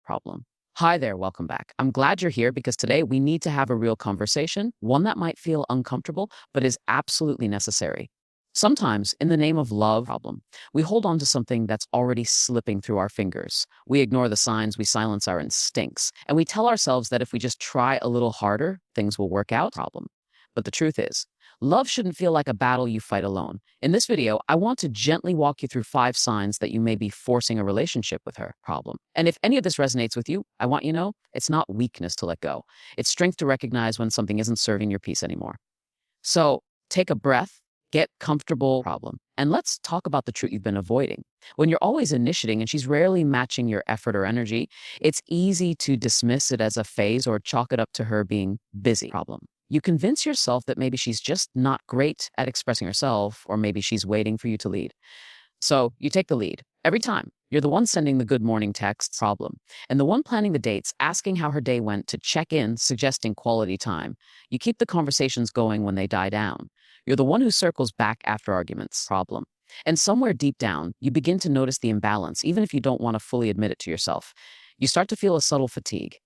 problem. Hi there, welcome back. I'm glad you're here because today we need to have a real conversation, one that might feel uncomfortable, but is absolutely necessary. Sometimes, in the name of love problem, we hold on to something that's already slipping through our fingers. We ignore the signs, we silence our instincts, and we tell ourselves that if we just try a little harder, things will work out problem. But the truth is, love shouldn't feel like a battle you fight alone. In this video, I want to gently walk you through 5 signs that you may be forcing a relationship with her problem. And if any of this resonates with you, I want you to know it's not weakness to let go. It's strength to recognize when something isn't serving your peace anymore. So take a breath, get comfortable problem, and let's talk about the truth you've been avoiding. When you're always initiating and she's rarely matching your effort or energy, it's easy to dismiss it as a phase or chalk it up to her being busy problem. You convince yourself that maybe she's just not great at expressing herself, or maybe she's waiting for you to lead. So you take the lead. Every time, you're the one sending the good morning texts problem, and the one planning the dates, asking how her day went to check in, suggesting quality time. You keep the conversations going when they die down. You're the one who circles back after arguments problem. And somewhere deep down, you begin to notice the imbalance, even if you don't want to fully admit it to yourself. You start to feel a subtle fatigue.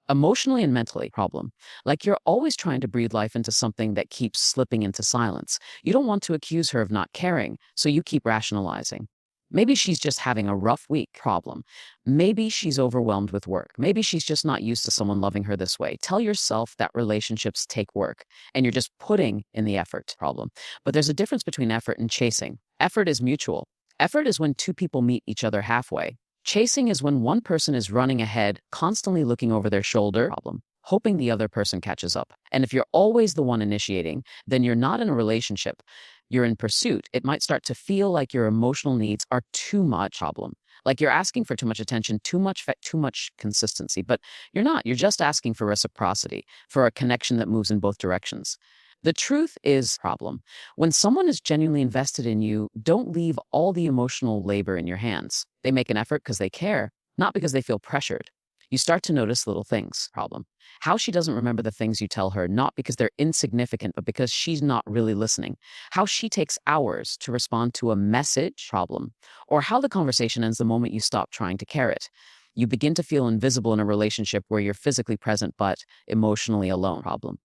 Emotionally and mentally problem. Like you're always trying to breathe life into something that keeps slipping into silence. You don't want to accuse her of not caring, so you keep rationalizing. Maybe she's just having a rough week problem. Maybe she's overwhelmed with work. Maybe she's just not used to someone loving her this way. Tell yourself that relationships take work and you're just putting in the effort problem. But there's a difference between effort and chasing. Effort is mutual. Effort is when two people meet each other halfway. Chasing is when one person is running ahead, constantly looking over their shoulder problem, hoping the other person catches up. And if you're always the one initiating, then you're not in a relationship. You're in pursuit. It might start to feel like your emotional needs are too much problem. Like you're asking for too much attention, too much consistency. But you're not. You're just asking for reciprocity, for a connection that moves in both directions. The truth is problem. When someone is genuinely invested in you, don't leave all the emotional labor in your hands. They make an effort because they care, not because they feel pressured. You start to notice little things problem. How she doesn't remember the things you tell her, not because they're insignificant, but because she's not really listening. How she takes hours to respond to a message problem, or how the conversation ends the moment you stop trying to care it. You begin to feel invisible in a relationship where you're physically present but emotionally alone problem.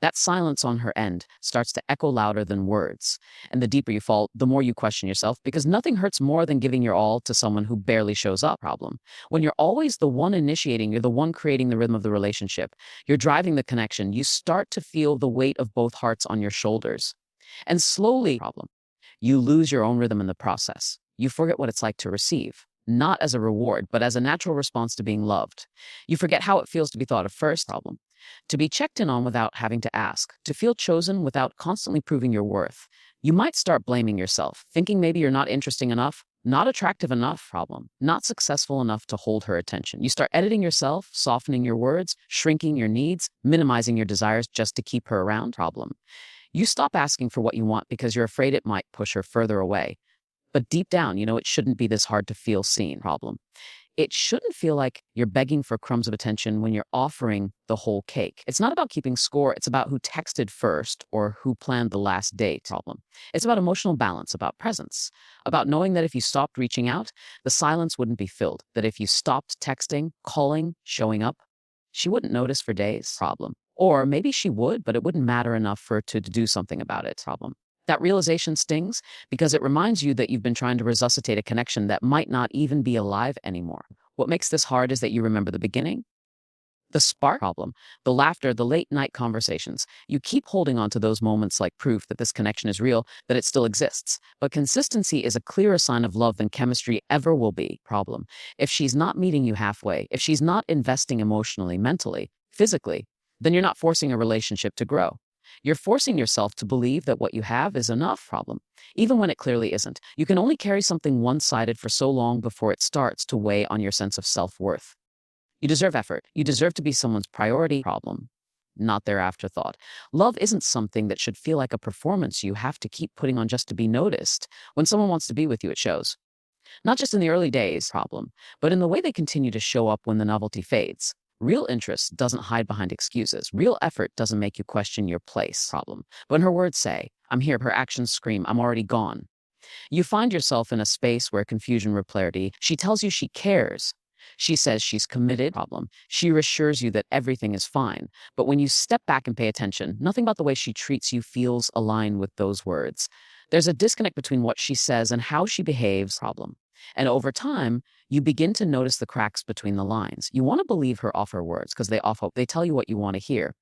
That silence on her end starts to echo louder than words. And the deeper you fall, the more you question yourself, because nothing hurts more than giving your all to someone who barely shows up problem. When you're always the one initiating, you're the one creating the rhythm of the relationship. You're driving the connection. You start to feel the weight of both hearts on your shoulders. And slowly problem, you lose your own rhythm in the process. You forget what it's like to receive, not as a reward, but as a natural response to being loved. You forget how it feels to be thought of first problem, to be checked in on without having to ask, to feel chosen without constantly proving your worth. You might start blaming yourself, thinking maybe you're not interesting enough, not attractive enough problem, not successful enough to hold her attention. You start editing yourself, softening your words, shrinking your needs, minimizing your desires just to keep her around problem. You stop asking for what you want because you're afraid it might push her further away. But deep down, you know it shouldn't be this hard to feel seen problem. It shouldn't feel like you're begging for crumbs of attention when you're offering the whole cake. It's not about keeping score. It's about who texted first or who planned the last date problem. It's about emotional balance, about presence, about knowing that if you stopped reaching out, the silence wouldn't be filled, that if you stopped texting, calling, showing up, she wouldn't notice for days problem. Or maybe she would, but it wouldn't matter enough for her to do something about it problem. That realization stings because it reminds you that you've been trying to resuscitate a connection that might not even be alive anymore. What makes this hard is that you remember the beginning, the spark problem, the laughter, the late night conversations. You keep holding on to those moments like proof that this connection is real, that it still exists. But consistency is a clearer sign of love than chemistry ever will be problem. If she's not meeting you halfway, if she's not investing emotionally, mentally, physically, then you're not forcing a relationship to grow. You're forcing yourself to believe that what you have is enough problem, even when it clearly isn't. You can only carry something one-sided for so long before it starts to weigh on your sense of self-worth. You deserve effort. You deserve to be someone's priority problem, not their afterthought. Love isn't something that should feel like a performance you have to keep putting on just to be noticed. When someone wants to be with you, it shows. Not just in the early days problem, but in the way they continue to show up when the novelty fades. Real interest doesn't hide behind excuses. Real effort doesn't make you question your place problem. When her words say, "I'm here," her actions scream, "I'm already gone." You find yourself in a space where confusion replaces clarity. She tells you she cares. She says she's committed, problem. She reassures you that everything is fine. But when you step back and pay attention, nothing about the way she treats you feels aligned with those words. There's a disconnect between what she says and how she behaves, problem. And over time, you begin to notice the cracks between the lines. You want to believe her off her words because they tell you what you want to hear.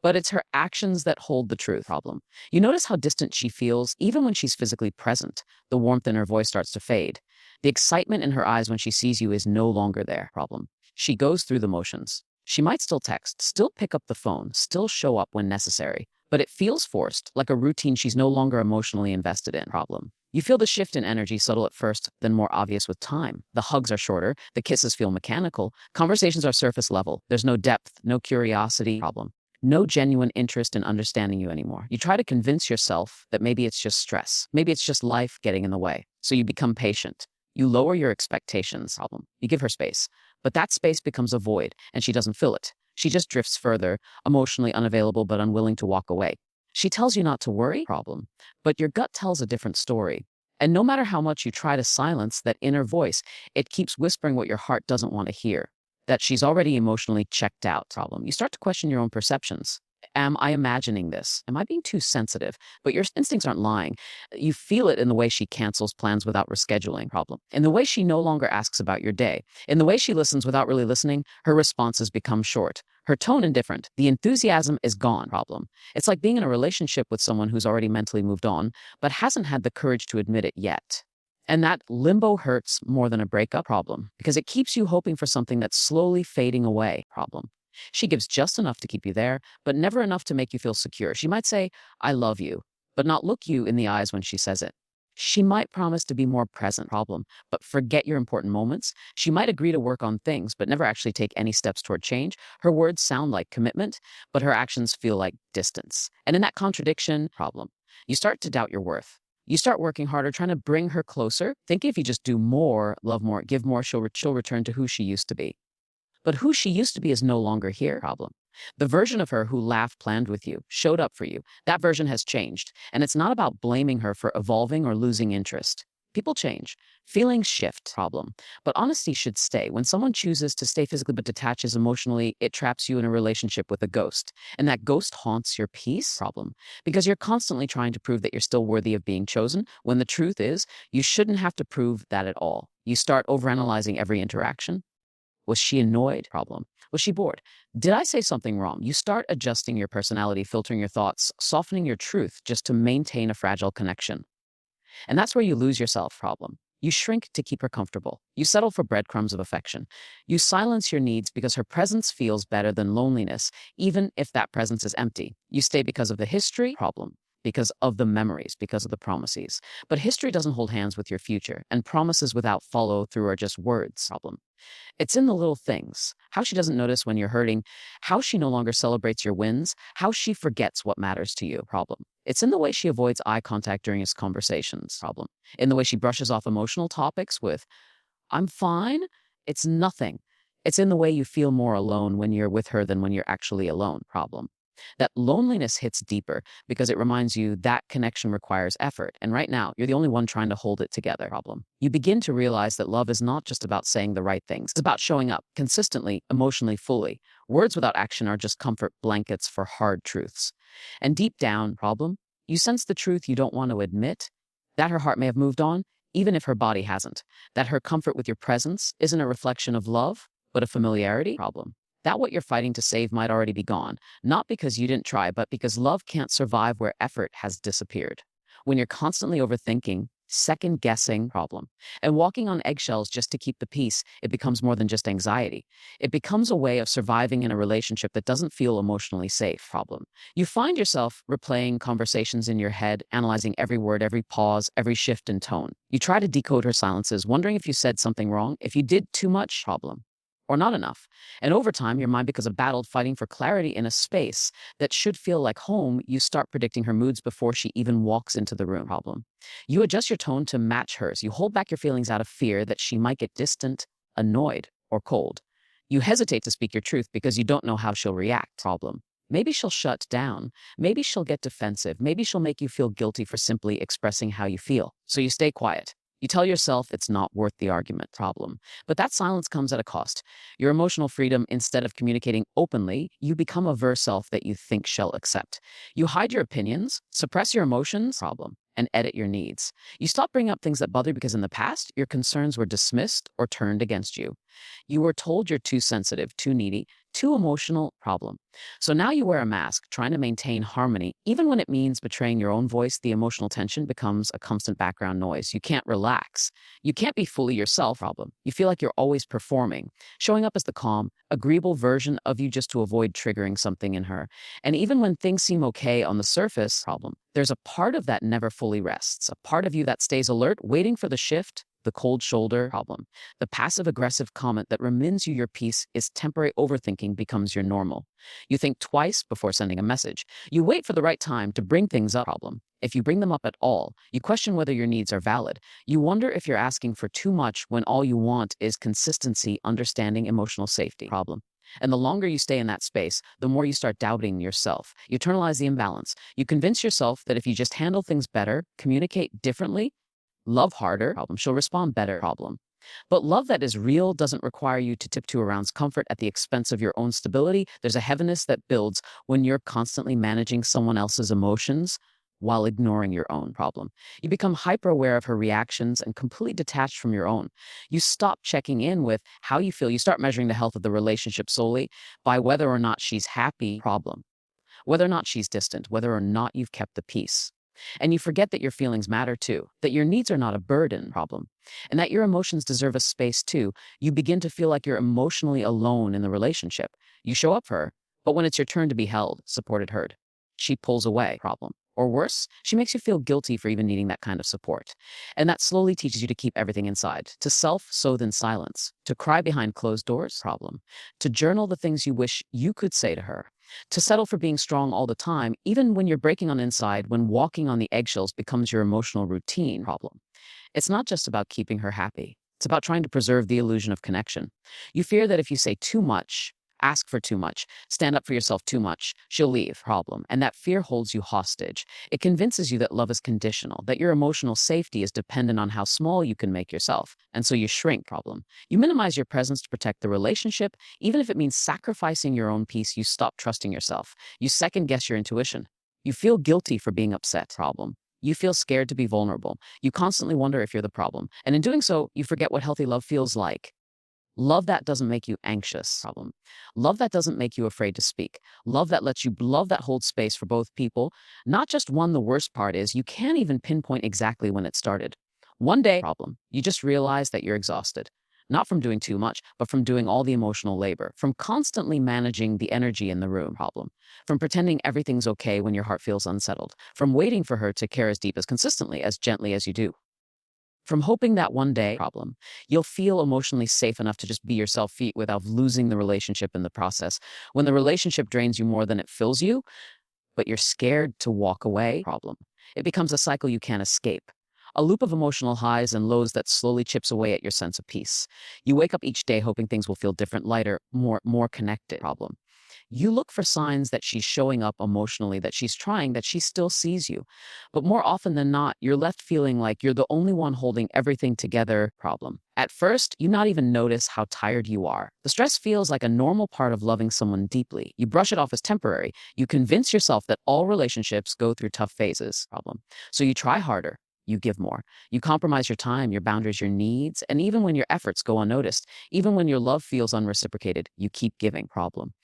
But it's her actions that hold the truth, problem. You notice how distant she feels even when she's physically present. The warmth in her voice starts to fade. The excitement in her eyes when she sees you is no longer there, problem. She goes through the motions. She might still text, still pick up the phone, still show up when necessary, but it feels forced, like a routine she's no longer emotionally invested in, problem. You feel the shift in energy, subtle at first, then more obvious with time. The hugs are shorter, the kisses feel mechanical, conversations are surface level. There's no depth, no curiosity, problem. No genuine interest in understanding you anymore. You try to convince yourself that maybe it's just stress. Maybe it's just life getting in the way. So you become patient. You lower your expectations, problem. You give her space. But that space becomes a void, and she doesn't fill it. She just drifts further, emotionally unavailable but unwilling to walk away. She tells you not to worry, problem. But your gut tells a different story. And no matter how much you try to silence that inner voice, it keeps whispering what your heart doesn't want to hear, that she's already emotionally checked out, problem. You start to question your own perceptions. Am I imagining this? Am I being too sensitive? But your instincts aren't lying. You feel it in the way she cancels plans without rescheduling, problem. In the way she no longer asks about your day. In the way she listens without really listening, her responses become short. Her tone indifferent. The enthusiasm is gone, problem. It's like being in a relationship with someone who's already mentally moved on, but hasn't had the courage to admit it yet. And that limbo hurts more than a breakup, problem, because it keeps you hoping for something that's slowly fading away, problem. She gives just enough to keep you there, but never enough to make you feel secure. She might say, I love you, but not look you in the eyes when she says it. She might promise to be more present, problem, but forget your important moments. She might agree to work on things, but never actually take any steps toward change. Her words sound like commitment, but her actions feel like distance. And in that contradiction, problem, you start to doubt your worth. You start working harder, trying to bring her closer, thinking if you just do more, love more, give more, she'll return to who she used to be. But who she used to be is no longer here, problem. The version of her who laughed, planned with you, showed up for you, that version has changed. And it's not about blaming her for evolving or losing interest. People change. Feelings shift, problem. But honesty should stay. When someone chooses to stay physically but detaches emotionally, it traps you in a relationship with a ghost. And that ghost haunts your peace, problem. Because you're constantly trying to prove that you're still worthy of being chosen, when the truth is, you shouldn't have to prove that at all. You start overanalyzing every interaction. Was she annoyed? Problem. Was she bored? Did I say something wrong? You start adjusting your personality, filtering your thoughts, softening your truth just to maintain a fragile connection. And that's where you lose yourself, problem. You shrink to keep her comfortable. You settle for breadcrumbs of affection. You silence your needs because her presence feels better than loneliness, even if that presence is empty. You stay because of the history, problem. Because of the memories, because of the promises. But history doesn't hold hands with your future, and promises without follow through are just words, problem. It's in the little things. How she doesn't notice when you're hurting, how she no longer celebrates your wins, how she forgets what matters to you, problem. It's in the way she avoids eye contact during his conversations, problem. In the way she brushes off emotional topics with, I'm fine, it's nothing. It's in the way you feel more alone when you're with her than when you're actually alone, problem. That loneliness hits deeper because it reminds you that connection requires effort. And right now, you're the only one trying to hold it together, problem. You begin to realize that love is not just about saying the right things. It's about showing up consistently, emotionally, fully. Words without action are just comfort blankets for hard truths. And deep down, problem, you sense the truth you don't want to admit, that her heart may have moved on, even if her body hasn't. That her comfort with your presence isn't a reflection of love, but a familiarity, problem. That what you're fighting to save might already be gone, not because you didn't try, but because love can't survive where effort has disappeared. When you're constantly overthinking, second guessing, problem, and walking on eggshells just to keep the peace, it becomes more than just anxiety. It becomes a way of surviving in a relationship that doesn't feel emotionally safe, problem. You find yourself replaying conversations in your head, analyzing every word, every pause, every shift in tone. You try to decode her silences, wondering if you said something wrong, if you did too much, problem, or not enough. And over time, your mind becomes a battle fighting for clarity in a space that should feel like home. You start predicting her moods before she even walks into the room, problem. You adjust your tone to match hers. You hold back your feelings out of fear that she might get distant, annoyed, or cold. You hesitate to speak your truth because you don't know how she'll react, problem. Maybe she'll shut down. Maybe she'll get defensive. Maybe she'll make you feel guilty for simply expressing how you feel. So you stay quiet. You tell yourself it's not worth the argument problem. But that silence comes at a cost. Your emotional freedom, instead of communicating openly, you become a verse self that you think shall accept. You hide your opinions, suppress your emotions problem, and edit your needs. You stop bringing up things that bother you because in the past, your concerns were dismissed or turned against you. You were told you're too sensitive, too needy, too emotional problem. So now you wear a mask, trying to maintain harmony. Even when it means betraying your own voice, the emotional tension becomes a constant background noise. You can't relax. You can't be fully yourself problem. You feel like you're always performing, showing up as the calm, agreeable version of you just to avoid triggering something in her. And even when things seem okay on the surface problem, there's a part of that never fully rests, a part of you that stays alert, waiting for the shift, the cold shoulder problem. The passive aggressive comment that reminds you your peace is temporary overthinking becomes your normal. You think twice before sending a message. You wait for the right time to bring things up problem. If you bring them up at all, you question whether your needs are valid. You wonder if you're asking for too much when all you want is consistency, understanding, emotional safety problem. And the longer you stay in that space, the more you start doubting yourself. You internalize the imbalance. You convince yourself that if you just handle things better, communicate differently, love harder problem, she'll respond better problem. But love that is real doesn't require you to tiptoe around comfort at the expense of your own stability. There's a heaviness that builds when you're constantly managing someone else's emotions while ignoring your own problem. You become hyper aware of her reactions and completely detached from your own. You stop checking in with how you feel. You start measuring the health of the relationship solely by whether or not she's happy problem, whether or not she's distant, whether or not you've kept the peace. And you forget that your feelings matter too, that your needs are not a burden problem, and that your emotions deserve a space too. You begin to feel like you're emotionally alone in the relationship. You show up for her, but when it's your turn to be held, supported, heard, she pulls away problem. Or worse, she makes you feel guilty for even needing that kind of support. And that slowly teaches you to keep everything inside, to self-soothe in silence, to cry behind closed doors problem, to journal the things you wish you could say to her, to settle for being strong all the time, even when you're breaking on the inside, when walking on the eggshells becomes your emotional routine problem. It's not just about keeping her happy. It's about trying to preserve the illusion of connection. You fear that if you say too much, ask for too much, stand up for yourself too much, she'll leave problem. And that fear holds you hostage. It convinces you that love is conditional, that your emotional safety is dependent on how small you can make yourself. And so you shrink problem. You minimize your presence to protect the relationship. Even if it means sacrificing your own peace, you stop trusting yourself. You second guess your intuition. You feel guilty for being upset problem. You feel scared to be vulnerable. You constantly wonder if you're the problem. And in doing so, you forget what healthy love feels like. Love that doesn't make you anxious problem. Love that doesn't make you afraid to speak. Love that holds space for both people. Not just one, the worst part is you can't even pinpoint exactly when it started. One day problem, you just realize that you're exhausted. Not from doing too much, but from doing all the emotional labor, from constantly managing the energy in the room problem, from pretending everything's okay when your heart feels unsettled, from waiting for her to care as deep as consistently, as gently as you do. From hoping that one day problem, you'll feel emotionally safe enough to just be yourself without losing the relationship in the process. When the relationship drains you more than it fills you, but you're scared to walk away problem, it becomes a cycle you can't escape. A loop of emotional highs and lows that slowly chips away at your sense of peace. You wake up each day hoping things will feel different, lighter, more connected problem. You look for signs that she's showing up emotionally, that she's trying, that she still sees you. But more often than not, you're left feeling like you're the only one holding everything together problem. At first, you not even notice how tired you are. The stress feels like a normal part of loving someone deeply. You brush it off as temporary. You convince yourself that all relationships go through tough phases problem. So you try harder. You give more. You compromise your time, your boundaries, your needs, and even when your efforts go unnoticed, even when your love feels unreciprocated, you keep giving problem.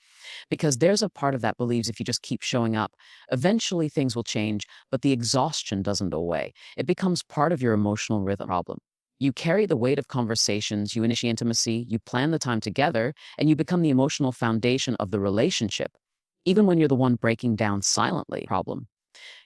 Because there's a part of that believes if you just keep showing up, eventually things will change, but the exhaustion doesn't go away. It becomes part of your emotional rhythm problem. You carry the weight of conversations, you initiate intimacy, you plan the time together, and you become the emotional foundation of the relationship. Even when you're the one breaking down silently problem.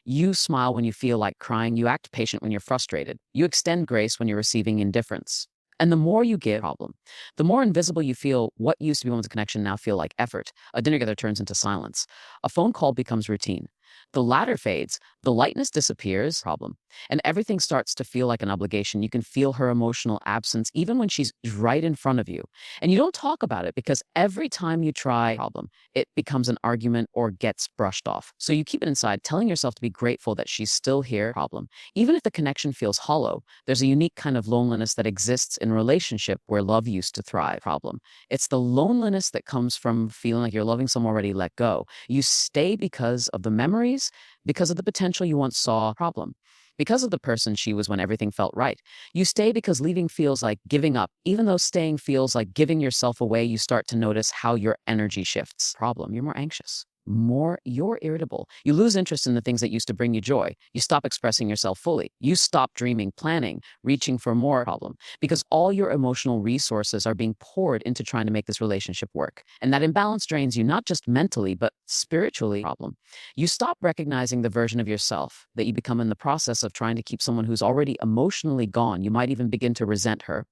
You smile when you feel like crying, you act patient when you're frustrated, you extend grace when you're receiving indifference. And the more you give problem, the more invisible you feel. What used to be moments of connection now feel like effort. A dinner together turns into silence. A phone call becomes routine. The latter fades, The lightness disappears, problem, and everything starts to feel like an obligation. You can feel her emotional absence even when she's right in front of you. And you don't talk about it because every time you try, problem, it becomes an argument or gets brushed off. So you keep it inside, telling yourself to be grateful that she's still here, problem. Even if the connection feels hollow, there's a unique kind of loneliness that exists in a relationship where love used to thrive, problem. It's the loneliness that comes from feeling like you're loving someone already let go. You stay because of the memories, because of the potential you once saw, problem. Because of the person she was when everything felt right. You stay because leaving feels like giving up. Even though staying feels like giving yourself away, you start to notice how your energy shifts. Problem, you're more anxious. You're irritable. You lose interest in the things that used to bring you joy. You stop expressing yourself fully. You stop dreaming, planning, reaching for more, problem, because all your emotional resources are being poured into trying to make this relationship work. And that imbalance drains you not just mentally, but spiritually, problem. You stop recognizing the version of yourself that you become in the process of trying to keep someone who's already emotionally gone. You might even begin to resent her,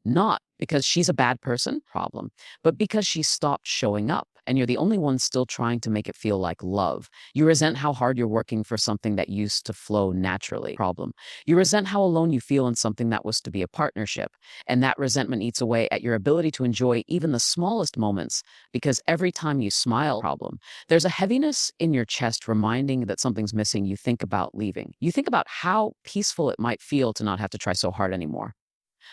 not because she's a bad person, problem, but because she stopped showing up and you're the only one still trying to make it feel like love. You resent how hard you're working for something that used to flow naturally, problem. You resent how alone you feel in something that was to be a partnership. And that resentment eats away at your ability to enjoy even the smallest moments because every time you smile, problem, there's a heaviness in your chest reminding that something's missing. You think about leaving. You think about how peaceful it might feel to not have to try so hard anymore.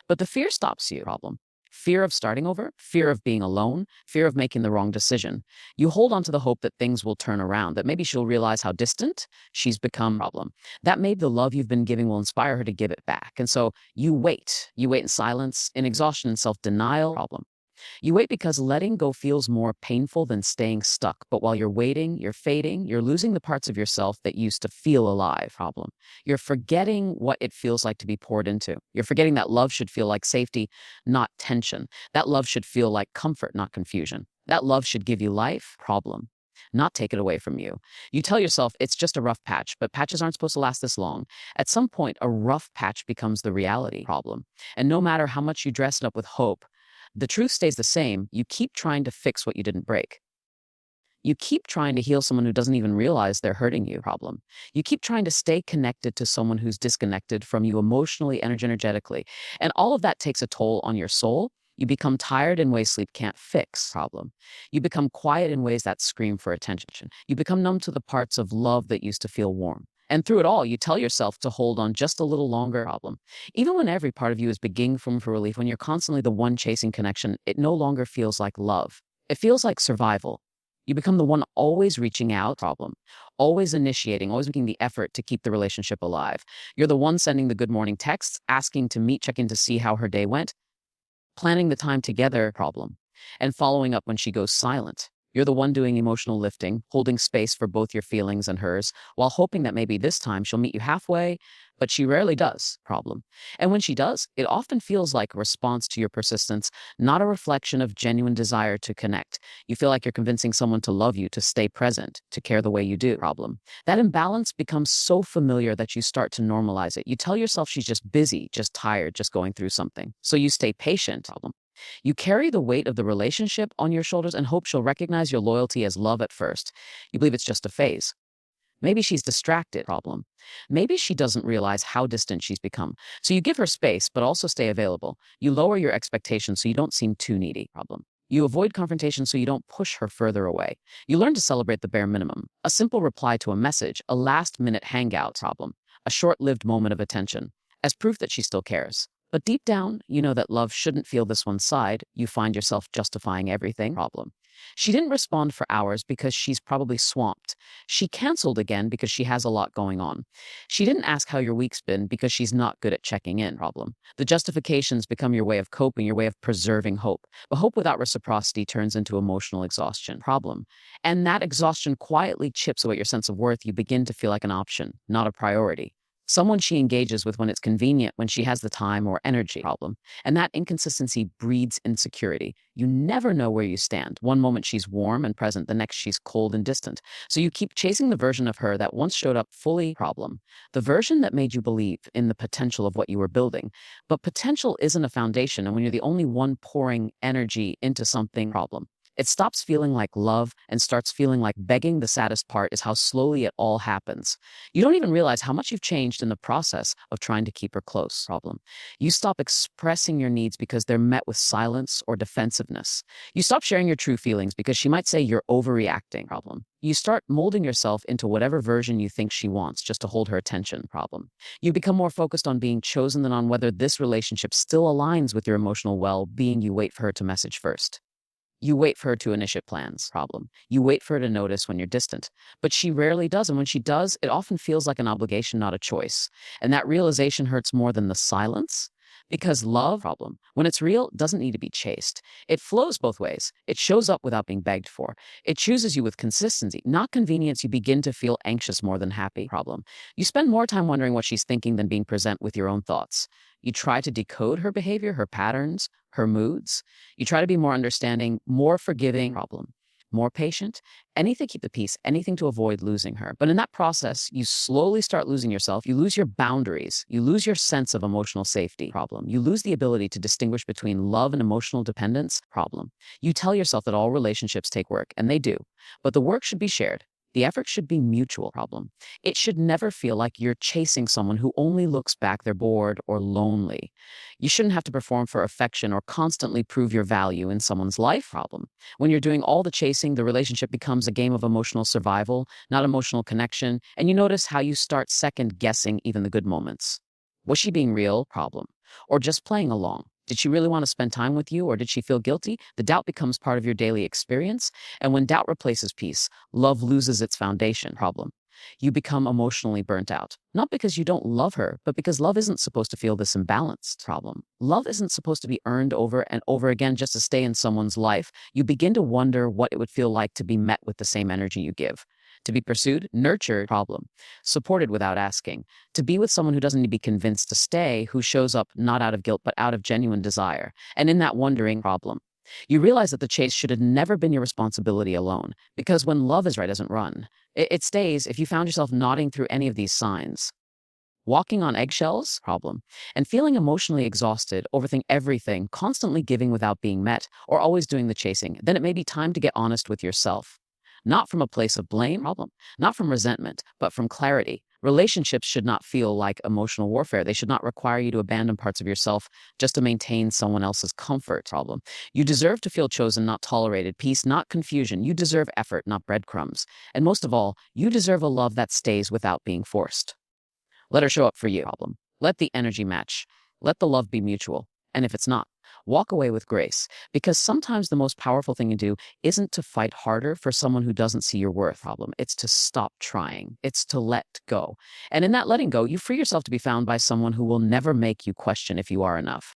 But the fear stops you, problem. Fear of starting over, fear of being alone, fear of making the wrong decision. You hold on to the hope that things will turn around, that maybe she'll realize how distant she's become, problem. That maybe the love you've been giving will inspire her to give it back. And so you wait. You wait in silence, in exhaustion and self-denial, problem. You wait because letting go feels more painful than staying stuck. But while you're waiting, you're fading, you're losing the parts of yourself that used to feel alive, problem. You're forgetting what it feels like to be poured into. You're forgetting that love should feel like safety, not tension. That love should feel like comfort, not confusion. That love should give you life, problem, not take it away from you. You tell yourself it's just a rough patch, but patches aren't supposed to last this long. At some point, a rough patch becomes the reality, problem. And no matter how much you dress it up with hope, the truth stays the same. You keep trying to fix what you didn't break. You keep trying to heal someone who doesn't even realize they're hurting you, problem. You keep trying to stay connected to someone who's disconnected from you emotionally and energetically. And all of that takes a toll on your soul. You become tired in ways sleep can't fix, problem. You become quiet in ways that scream for attention. You become numb to the parts of love that used to feel warm. And through it all, you tell yourself to hold on just a little longer, problem. Even when every part of you is begging for relief, when you're constantly the one chasing connection, it no longer feels like love. It feels like survival. You become the one always reaching out, problem, always initiating, always making the effort to keep the relationship alive. You're the one sending the good morning texts, asking to meet, check in to see how her day went, planning the time together, problem, and following up when she goes silent. You're the one doing emotional lifting, holding space for both your feelings and hers, while hoping that maybe this time she'll meet you halfway, but she rarely does, problem. And when she does, it often feels like a response to your persistence, not a reflection of genuine desire to connect. You feel like you're convincing someone to love you, to stay present, to care the way you do, problem. That imbalance becomes so familiar that you start to normalize it. You tell yourself she's just busy, just tired, just going through something. So you stay patient, problem. You carry the weight of the relationship on your shoulders and hope she'll recognize your loyalty as love at first. You believe it's just a phase. Maybe she's distracted, problem. Maybe she doesn't realize how distant she's become. So you give her space, but also stay available. You lower your expectations so you don't seem too needy, problem. You avoid confrontation so you don't push her further away. You learn to celebrate the bare minimum. A simple reply to a message, a last-minute hangout, problem. A short-lived moment of attention, as proof that she still cares. But deep down, you know that love shouldn't feel this one side. You find yourself justifying everything, problem. She didn't respond for hours because she's probably swamped. She canceled again because she has a lot going on. She didn't ask how your week's been because she's not good at checking in, problem. The justifications become your way of coping, your way of preserving hope. But hope without reciprocity turns into emotional exhaustion, problem. And that exhaustion quietly chips away at your sense of worth. You begin to feel like an option, not a priority. Someone she engages with when it's convenient, when she has the time or energy, problem. And that inconsistency breeds insecurity. You never know where you stand. One moment she's warm and present, the next she's cold and distant. So you keep chasing the version of her that once showed up fully, problem. The version that made you believe in the potential of what you were building. But potential isn't a foundation, and when you're the only one pouring energy into something, problem. It stops feeling like love and starts feeling like begging. The saddest part is how slowly it all happens. You don't even realize how much you've changed in the process of trying to keep her close. Problem. You stop expressing your needs because they're met with silence or defensiveness. You stop sharing your true feelings because she might say you're overreacting. Problem. You start molding yourself into whatever version you think she wants just to hold her attention. Problem. You become more focused on being chosen than on whether this relationship still aligns with your emotional well-being. You wait for her to message first. You wait for her to initiate plans. Problem. You wait for her to notice when you're distant. But she rarely does. And when she does, it often feels like an obligation, not a choice. And that realization hurts more than the silence. Because love, problem, when it's real, doesn't need to be chased. It flows both ways. It shows up without being begged for. It chooses you with consistency, not convenience. You begin to feel anxious more than happy. Problem. You spend more time wondering what she's thinking than being present with your own thoughts. You try to decode her behavior, her patterns, her moods. You try to be more understanding, more forgiving. Problem. More patient, anything to keep the peace, anything to avoid losing her. But in that process, you slowly start losing yourself. You lose your boundaries. You lose your sense of emotional safety. Problem. You lose the ability to distinguish between love and emotional dependence. Problem. You tell yourself that all relationships take work, and they do. But the work should be shared. The effort should be mutual. Problem. It should never feel like you're chasing someone who only looks back they're bored or lonely. You shouldn't have to perform for affection or constantly prove your value in someone's life. Problem. When you're doing all the chasing, the relationship becomes a game of emotional survival, not emotional connection, and you notice how you start second guessing even the good moments. Was she being real? Problem. Or just playing along? Did she really want to spend time with you, or did she feel guilty? The doubt becomes part of your daily experience, and when doubt replaces peace, love loses its foundation. Problem. You become emotionally burnt out. Not because you don't love her, but because love isn't supposed to feel this imbalanced. Problem. Love isn't supposed to be earned over and over again just to stay in someone's life. You begin to wonder what it would feel like to be met with the same energy you give. To be pursued, nurtured. Problem. Supported without asking. To be with someone who doesn't need to be convinced to stay, who shows up not out of guilt, but out of genuine desire. And in that wondering, problem. You realize that the chase should have never been your responsibility alone, because when love is right, it doesn't run. It stays. If you found yourself nodding through any of these signs, walking on eggshells, problem, and feeling emotionally exhausted, overthink everything, constantly giving without being met, or always doing the chasing, then it may be time to get honest with yourself. Not from a place of blame, problem, not from resentment, but from clarity. Relationships should not feel like emotional warfare. They should not require you to abandon parts of yourself just to maintain someone else's comfort. Problem. You deserve to feel chosen, not tolerated. Peace, not confusion. You deserve effort, not breadcrumbs. And most of all, you deserve a love that stays without being forced. Let her show up for you. Problem. Let the energy match. Let the love be mutual. And if it's not, walk away with grace. Because sometimes the most powerful thing you do isn't to fight harder for someone who doesn't see your worth. Problem. It's to stop trying. It's to let go. And in that letting go, you free yourself to be found by someone who will never make you question if you are enough.